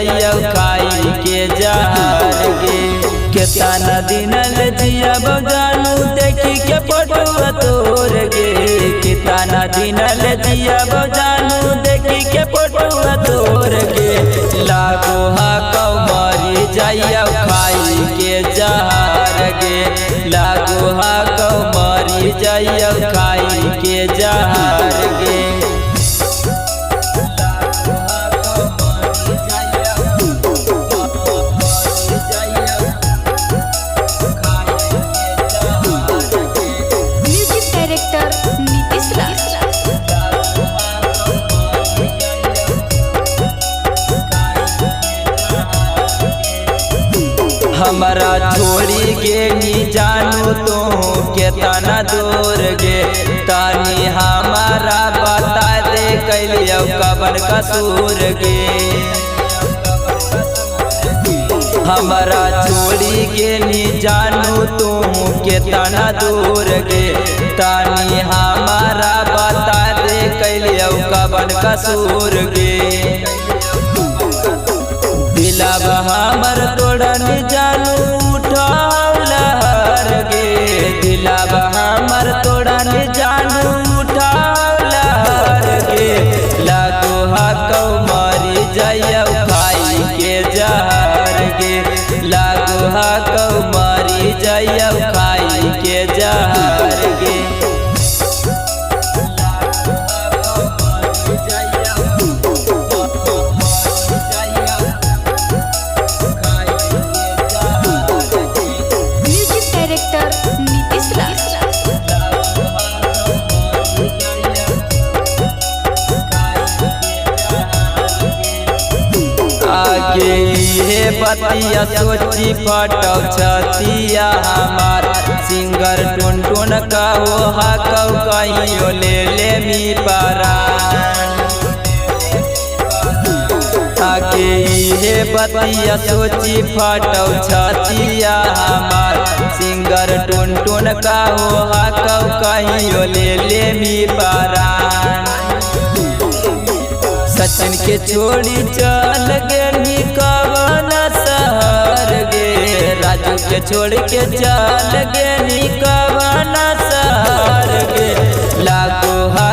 जाइयो खाई के जहर गे। केतना दिन ले जियब जानू देखी के फोटो तोर गे। केतना दिन ले जियब जानू देखी के फोटो तोर गे। लागो हा कौ मरी जाइयो खाई के जहर गे। लागो हा कौ मरी जाइयो खाई के जहर गे। हमारा छोड़ी गे नी जानू तो केतना दूर गे। तानी हमारा बता दे कैलियो कबन कसूर गे। हमारा छोड़ी गे नी जानू तो केतना दूर गे। तानी हमारा बता दे कैलियो कबन कसूर गे। दिलाब हमर तोड़न जानू उठाव लहर गे। दिलाब हमर तोड़न जानू उठाव लहर गे। लागो हा कौ मरी जाइयो खाई के जहर गे। लागो हा कौ मरी जाइयो खाई के जहर गे। आगे ये बतिया सोची फटौ छतिया हमार। सिंगर टुनटुन कहो हा कौ कहियो ले ले मी परान। आगे ये बतिया सोची फटौ छतिया हमार। सिंगर टुनटुन कहो हा कौ कहियो ले ले मी परान। सचिन के छोड़ी चल गे नी कवन शहर गे। राजू के छोड़ के चल गे नी कवन शहर गे। लागो हा